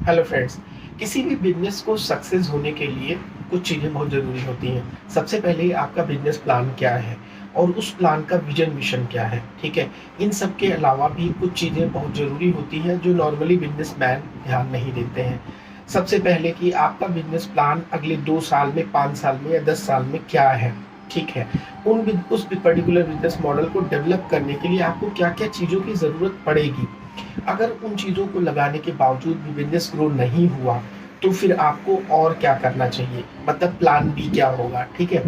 Hello friends. किसी भी business को सक्सेस होने के लिए कुछ चीज़ें बहुत ज़रूरी होती हैं। सबसे पहले आपका बिजनेस प्लान क्या है और उस प्लान का विजन मिशन क्या है, ठीक है। इन सब के अलावा भी कुछ चीज़ें बहुत ज़रूरी होती हैं जो नॉर्मली बिजनेसमैन ध्यान नहीं देते हैं। सबसे पहले कि आपका बिजनेस प्लान अगले 2 साल में, 5 साल में या 10 साल में क्या है, ठीक है। उस पर्टिकुलर बिजनेस मॉडल को डेवलप करने के लिए आपको क्या क्या चीज़ों की ज़रूरत पड़ेगी। अगर उन चीज़ों को लगाने के बावजूद भी बिजनेस ग्रो नहीं हुआ, तो फिर आपको और क्या करना चाहिए, मतलब प्लान बी क्या होगा, ठीक है।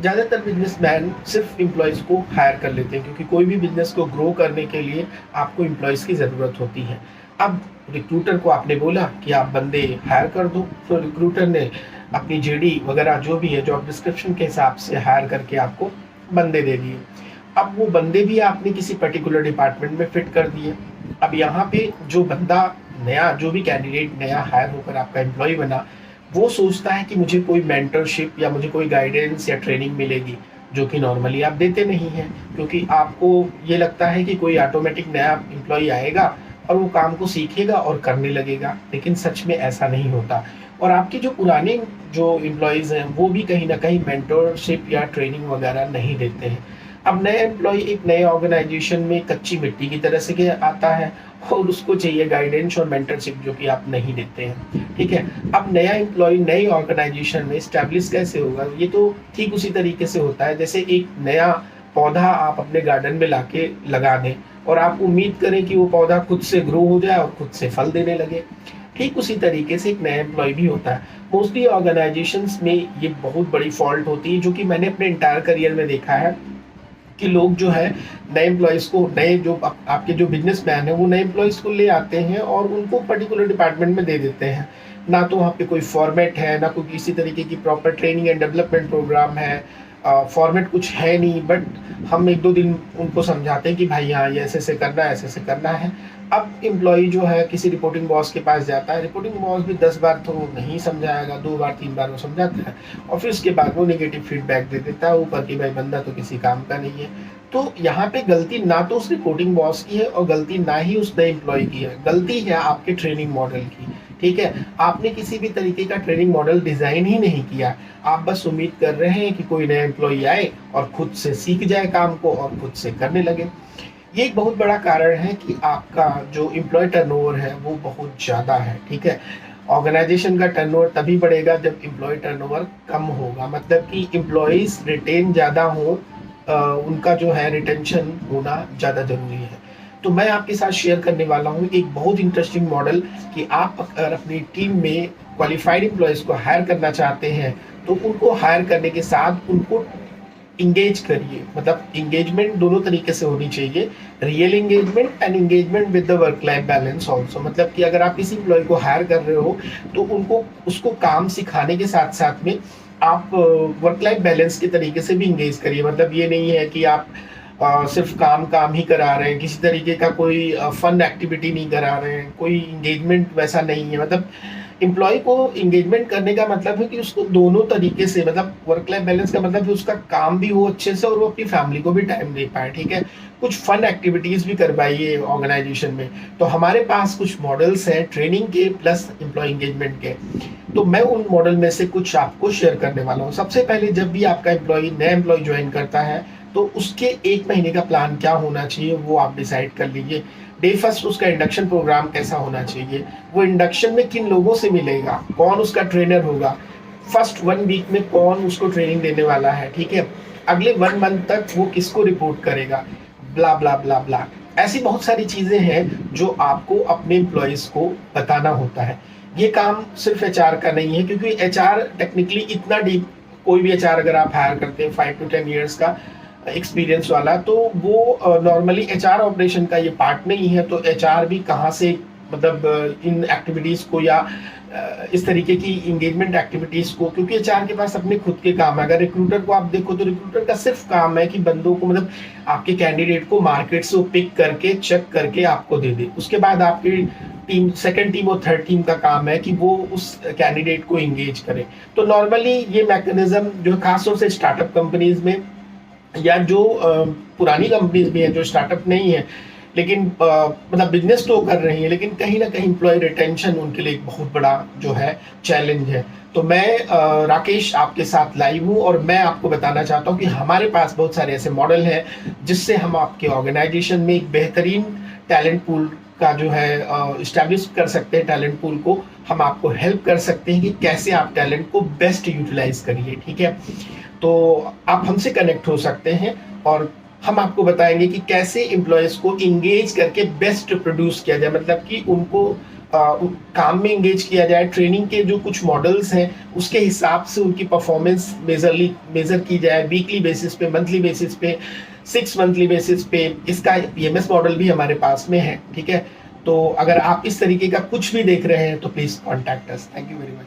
ज़्यादातर बिजनेसमैन सिर्फ एम्प्लॉयज़ को हायर कर लेते हैं, क्योंकि कोई भी बिजनेस को ग्रो करने के लिए आपको एम्प्लॉयज़ की ज़रूरत होती है। अब रिक्रूटर को आपने बोला कि आप बंदे हायर कर दो, तो रिक्रूटर ने अपनी जेडी वगैरह जो भी है जॉब डिस्क्रिप्शन के हिसाब से हायर करके आपको बंदे दे दिए। अब वो बंदे भी आपने किसी पर्टिकुलर डिपार्टमेंट में फिट कर दिए। अब यहाँ पे जो बंदा नया, जो भी कैंडिडेट नया हायर होकर आपका एम्प्लॉय बना, वो सोचता है कि मुझे कोई मेंटरशिप या मुझे कोई गाइडेंस या ट्रेनिंग मिलेगी, जो कि नॉर्मली आप देते नहीं हैं, क्योंकि आपको ये लगता है कि कोई ऑटोमेटिक नया एम्प्लॉय आएगा और वो काम को सीखेगा और करने लगेगा, लेकिन सच में ऐसा नहीं होता। और आपके जो पुराने जो एम्प्लॉयज़ हैं वो भी कहीं ना कहीं मेंटरशिप या ट्रेनिंग वगैरह नहीं देते हैं। अब नया एम्प्लॉय एक नए ऑर्गेनाइजेशन में कच्ची मिट्टी की तरह से आता है और उसको चाहिए गाइडेंस और मेंटरशिप, जो कि आप नहीं देते हैं, ठीक है। अब नया एम्प्लॉय नई ऑर्गेनाइजेशन में स्टैब्लिश कैसे होगा, ये तो ठीक उसी तरीके से होता है जैसे एक नया पौधा आप अपने गार्डन में लाके लगा दें और आप उम्मीद करें कि वो पौधा खुद से ग्रो हो जाए और खुद से फल देने लगे। ठीक उसी तरीके से एक नया एम्प्लॉय भी होता है। मोस्टली ऑर्गेनाइजेशंस में ये बहुत बड़ी फॉल्ट होती है, जो कि मैंने अपने इंटायर करियर में देखा है कि लोग जो है नए एम्प्लॉयज़ को, नए जो आपके जो बिजनेसमैन है वो नए एम्प्लॉयज़ को ले आते हैं और उनको पर्टिकुलर डिपार्टमेंट में दे देते हैं। ना तो वहाँ पे कोई फॉर्मेट है, ना कोई किसी तरीके की proper training and development programme है। फॉर्मेट कुछ है नहीं, बट हम 1-2 दिन उनको समझाते हैं कि भाई हाँ ये ऐसे ऐसे करना है, ऐसे ऐसे करना है। अब एम्प्लॉय जो है किसी रिपोर्टिंग बॉस के पास जाता है, रिपोर्टिंग बॉस भी 10 बार तो नहीं समझाएगा, 2 बार 3 बार वो समझाता है और फिर उसके बाद वो नेगेटिव फीडबैक दे देता है ऊपर कि भाई बंदा तो किसी काम का नहीं है। तो यहाँ पे गलती ना तो उस रिपोर्टिंग बॉस की है और गलती ना ही उस नए एम्प्लॉय की है, गलती है आपके ट्रेनिंग मॉडल की, ठीक है। आपने किसी भी तरीके का ट्रेनिंग मॉडल डिजाइन ही नहीं किया। आप बस उम्मीद कर रहे हैं कि कोई नया एम्प्लॉय आए और खुद से सीख जाए काम को और खुद से करने लगे। ये एक बहुत बड़ा कारण है कि आपका जो एम्प्लॉय टर्नओवर है वो बहुत ज़्यादा है, ठीक है। ऑर्गेनाइजेशन का टर्नओवर तभी बढ़ेगा जब एम्प्लॉय टर्नओवर कम होगा, मतलब कि एम्प्लॉयज़ रिटेन ज़्यादा हो, उनका जो है रिटेंशन होना ज़्यादा ज़रूरी है। तो मैं आपके साथ शेयर करने वाला हूँ एक बहुत इंटरेस्टिंग मॉडल कि आप अगर अपनी टीम में क्वालिफाइड एम्प्लॉयज़ को हायर करना चाहते हैं, तो उनको हायर करने के साथ उनको इंगेज करिए। मतलब इंगेजमेंट दोनों तरीके से होनी चाहिए, real engagement and engagement with the work life balance also. मतलब कि अगर आप किसी एम्प्लॉय को हायर कर रहे हो तो उनको उसको काम सिखाने के साथ साथ में आप वर्क लाइफ बैलेंस के तरीके से भी इंगेज करिए। मतलब ये नहीं है कि आप सिर्फ काम काम ही करा रहे हैं, किसी तरीके का कोई फन एक्टिविटी नहीं करा रहे हैं, कोई इंगेजमेंट वैसा नहीं है। मतलब एम्प्लॉय को इंगेजमेंट करने का मतलब है कि उसको दोनों तरीके से, मतलब वर्क लाइफ बैलेंस का मतलब है उसका काम भी हो अच्छे से और वो अपनी फैमिली को भी टाइम दे पाए, ठीक है। कुछ फन एक्टिविटीज भी करवाइए ऑर्गेनाइजेशन में। तो हमारे पास कुछ मॉडल्स हैं ट्रेनिंग के प्लस एम्प्लॉय इंगेजमेंट के, तो मैं उन मॉडल में से कुछ आपको शेयर करने वाला हूँ। सबसे पहले जब भी आपका एम्प्लॉय नया एम्प्लॉय ज्वाइन करता है तो उसके 1 महीने का प्लान क्या होना चाहिए वो आप डिसाइड कर लीजिए। डे फर्स्ट उसका इंडक्शन प्रोग्राम कैसा होना चाहिए, वो इंडक्शन में किन लोगों से मिलेगा, कौन उसका ट्रेनर होगा, फर्स्ट 1 वीक में कौन उसको ट्रेनिंग देने वाला है, ठीक है। अगले 1 मंथ तक वो किसको रिपोर्ट करेगा, ब्ला ब्ला ब्ला ब्ला। ऐसी बहुत सारी चीजें हैं जो आपको अपने एम्प्लॉयज को बताना होता है। ये काम सिर्फ एचआर का नहीं है, क्योंकि एचआर टेक्निकली इतना डीप, कोई भी एचआर अगर आप हायर करते हैं 5 to 10 years का एक्सपीरियंस वाला, तो वो नॉर्मली एचआर ऑपरेशन का ये पार्ट नहीं है। तो एचआर भी कहाँ से, मतलब इन एक्टिविटीज को या इस तरीके की इंगेजमेंट एक्टिविटीज को, क्योंकि एचआर के पास अपने खुद के काम है। अगर रिक्रूटर को आप देखो तो रिक्रूटर का सिर्फ काम है कि बंदों को, मतलब आपके कैंडिडेट को मार्केट से पिक करके चेक करके आपको दे दे। उसके बाद आपकी टीम, सेकंड टीम और थर्ड टीम का काम है कि वो उस कैंडिडेट को इंगेज करे। तो नॉर्मली ये मैकेनिज्म जो खासतौर से स्टार्टअप कंपनीज में या जो पुरानी कंपनीज भी हैं जो स्टार्टअप नहीं है, लेकिन मतलब बिजनेस तो कर रही हैं, लेकिन कहीं ना कहीं एम्प्लॉय रिटेंशन उनके लिए एक बहुत बड़ा जो है चैलेंज है। तो मैं राकेश आपके साथ लाइव हूँ, और मैं आपको बताना चाहता हूँ कि हमारे पास बहुत सारे ऐसे मॉडल हैं जिससे हम आपके ऑर्गेनाइजेशन में एक बेहतरीन टैलेंट पूल का जो है इस्टेब्लिश कर सकते हैं। टैलेंट पूल को हम आपको हेल्प कर सकते हैं कि कैसे आप टैलेंट को बेस्ट यूटिलाइज करिए, ठीक है। तो आप हमसे कनेक्ट हो सकते हैं, और हम आपको बताएंगे कि कैसे एम्प्लॉयज़ को इंगेज करके बेस्ट प्रोड्यूस किया जाए, मतलब कि उनको काम में इंगेज किया जाए। ट्रेनिंग के जो कुछ मॉडल्स हैं उसके हिसाब से उनकी परफॉर्मेंस मेजर की जाए, वीकली बेसिस पे, मंथली बेसिस पे, 6 मंथली बेसिस पे। इसका पीएमएस मॉडल भी हमारे पास में है, ठीक है। तो अगर आप इस तरीके का कुछ भी देख रहे हैं तो please contact us. Thank you very much.